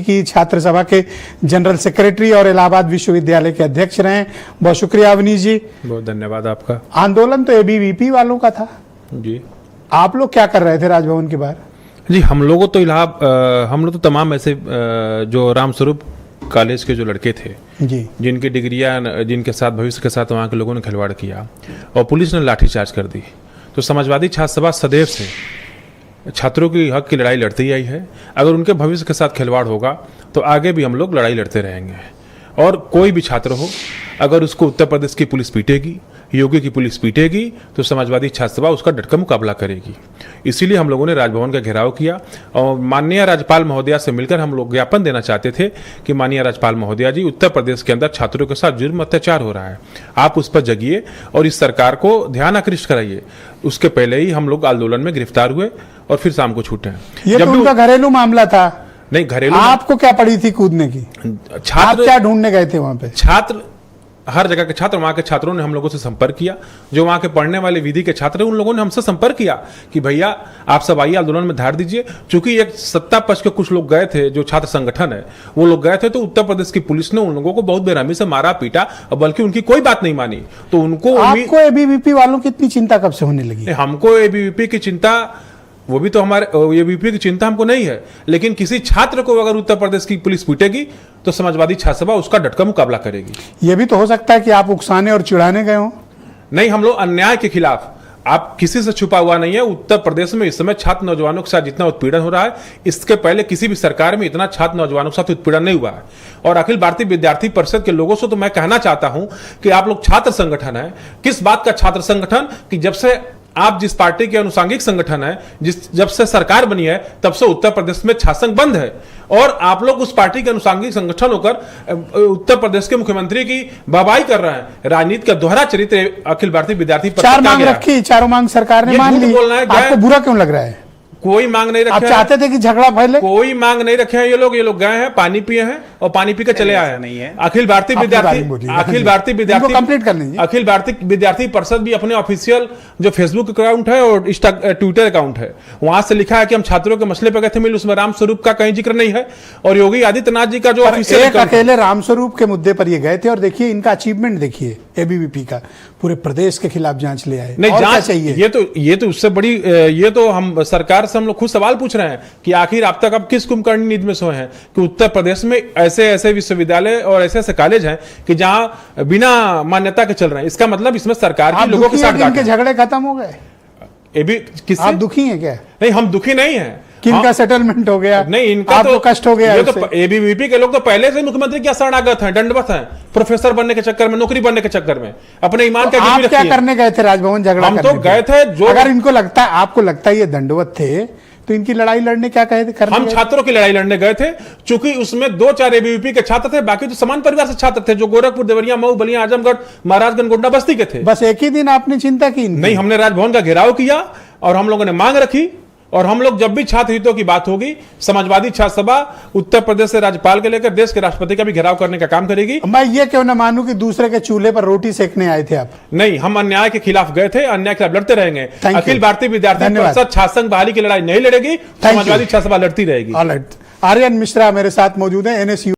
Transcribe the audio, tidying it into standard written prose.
की छात्र सभा के जनरल सेक्रेटरी और इलाहाबाद विश्वविद्यालय के अध्यक्ष रहे। बहुत शुक्रिया अवनीश जी। बहुत धन्यवाद आपका। आंदोलन तो एबीवीपी वालों का था जी, आप लोग क्या कर रहे थे राजभवन के बाहर? जी हम लोग तो हम लोग तो तमाम ऐसे जो रामस्वरूप कॉलेज के जो लड़के थे जी, जिनकी डिग्रियां जिनके साथ भविष्य के साथ वहाँ के लोगों ने खिलवाड़ किया और पुलिस ने लाठीचार्ज कर दी, तो समाजवादी छात्र सभा सदैव से छात्रों की हक की लड़ाई लड़ती आई है। अगर उनके भविष्य के साथ खिलवाड़ होगा तो आगे भी हम लोग लड़ाई लड़ते रहेंगे। और कोई भी छात्र हो, अगर उसको उत्तर प्रदेश की पुलिस पीटेगी, योगी की पुलिस पीटेगी, तो समाजवादी छात्र सभा उसका डट कर मुकाबला करेगी। इसीलिए हम लोगों ने राजभवन का घेराव किया और माननीय राज्यपाल महोदया से मिलकर हम लोग ज्ञापन देना चाहते थे कि माननीय राज्यपाल महोदया जी, उत्तर प्रदेश के अंदर छात्रों के साथ जुर्म अत्याचार हो रहा है, आप उस पर जगिए और इस सरकार को ध्यान आकृष्ट कराइए। उसके पहले ही हम लोग आंदोलन में गिरफ्तार हुए और फिर शाम को छूटे। ये तो उनका घरेलू मामला था। नहीं, घरेलू आपको क्या पड़ी थी कूदने की? छात्र आप क्या ढूंढने गए थे वहां पे? छात्र, हर जगह के छात्र, वहां के छात्रों ने हम लोगों से संपर्क किया। जो वहां के पढ़ने वाले विधि के छात्र हैं, उन लोगों ने हमसे संपर्क किया कि भैया आप सब आइए, आंदोलन में धार दीजिए। चूंकि एक सत्ता पक्ष के कुछ लोग गए थे, जो छात्र संगठन है, वो लोग गए थे, तो उत्तर प्रदेश की पुलिस ने उन लोगों को बहुत बेरहमी से मारा पीटा और बल्कि उनकी कोई बात नहीं मानी। तो उनको आपको एबीवीपी वालों की इतनी चिंता कब से होने लगी? हमको एबीवीपी की चिंता, वो भी तो हमारे एबीवीपी की चिंता हमको नहीं है, लेकिन किसी छात्र को अगर उत्तर प्रदेश की पुलिस पीटेगी तो समाजवादी छात्र सभा उसका डटकर मुकाबला करेगी। ये भी तो हो सकता है कि आप उकसाने और चिढ़ाने गए हो। नहीं, हम लोग अन्याय के खिलाफ, आप किसी से छुपा हुआ नहीं है। उत्तर प्रदेश में इस समय छात्र नौजवानों के साथ जितना उत्पीड़न हो रहा है, इसके पहले किसी भी सरकार में इतना छात्र नौजवानों के साथ उत्पीड़न नहीं हुआ है। और अखिल भारतीय विद्यार्थी परिषद के लोगों से तो मैं कहना चाहता हूं कि आप लोग छात्र संगठन है। किस बात का छात्र संगठन कि जब से आप जिस पार्टी के अनुसांगिक संगठन है, जब से सरकार बनी है, तब से उत्तर प्रदेश में छात्र संघ बंद है। और आप लोग उस पार्टी के अनुसांगिक संगठन होकर उत्तर प्रदेश के मुख्यमंत्री की वाहवाही कर रहे हैं। राजनीति का दोहरा चरित्र अखिल भारतीय विद्यार्थी परिषद चार मांग रखी, चारों मांग सरकार ने मान ली, आपको बुरा क्यों लग रहा है? कोई मांग नहीं रखे। आप चाहते थे कि झगड़ा फैले? कोई मांग नहीं रखे हैं ये लोग गए हैं, पानी पिए हैं और पानी पी के चले आए हैं। नहीं है अखिल भारतीय विद्यार्थी परिषद भी अपने ऑफिशियल जो फेसबुक अकाउंट है और ट्विटर अकाउंट है, वहां से लिखा है कि हम छात्रों के मसले पर गए थे मिल, उसमें रामस्वरूप का कहीं जिक्र नहीं है। और योगी आदित्यनाथ जी का जो ऑफिशियल अकेले रामस्वरूप के मुद्दे पर ये गए थे और देखिए इनका अचीवमेंट देखिए, एबीवीपी का पूरे प्रदेश के खिलाफ जांच ले आए। नहीं, जांच चाहिए। ये तो उससे बड़ी, ये तो हम सरकार से हम लोग खुद सवाल पूछ रहे हैं कि आखिर आप तक अब किस कुंभकर्णी नींद में सोए हैं कि उत्तर प्रदेश में ऐसे विश्वविद्यालय और ऐसे कॉलेज हैं कि जहां बिना मान्यता के चल रहे हैं। इसका मतलब इसमें सरकार की लोगों के साथ इनके झगड़े खत्म हो गए? आप दुखी हैं क्या? नहीं, हम दुखी नहीं हैं। किनका सेटलमेंट हो गया? नहीं, इनका आपको कष्ट हो गया। ये तो एबीवीपी के लोग तो पहले से मुख्यमंत्री की शरणागत हैं, दंडवत हैं, प्रोफेसर बनने के चक्कर में, नौकरी बनने के चक्कर में, अपने ईमान का आप क्या करने गए थे राजभवन? झगड़ा हम तो गए थे। जो अगर इनको लगता है, आपको लगता है ये दंडवत थे, तो इनकी लड़ाई लड़ने क्या कहे थे? हम छात्रों की लड़ाई लड़ने गए थे, चूंकि उसमें 2-4 एबीवीपी के छात्र थे, बाकी तो समान परिवार से छात्र थे, जो गोरखपुर, देवरिया, मऊ, बलिया, आजमगढ़, महाराजगंज, गोड्डा, बस्ती के थे। बस एक ही दिन आपने चिंता की? नहीं, हमने राजभवन का घेराव किया और हम लोगों ने मांग रखी। और हम लोग जब भी छात्र हितों की बात होगी, समाजवादी छात्र सभा उत्तर प्रदेश से राज्यपाल के लेकर देश के राष्ट्रपति का भी घेराव करने का काम करेगी। मैं ये क्यों ना मानूं कि दूसरे के चूल्हे पर रोटी सेकने आए थे आप? नहीं, हम अन्याय के खिलाफ गए थे, अन्याय के खिलाफ लड़ते रहेंगे। अखिल भारतीय विद्यार्थी परिषद छात्र संघ बहाली की लड़ाई नहीं लड़ेगी, समाजवादी छात्र सभा लड़ती रहेगी। आर्यन मिश्रा मेरे साथ मौजूद है, NSU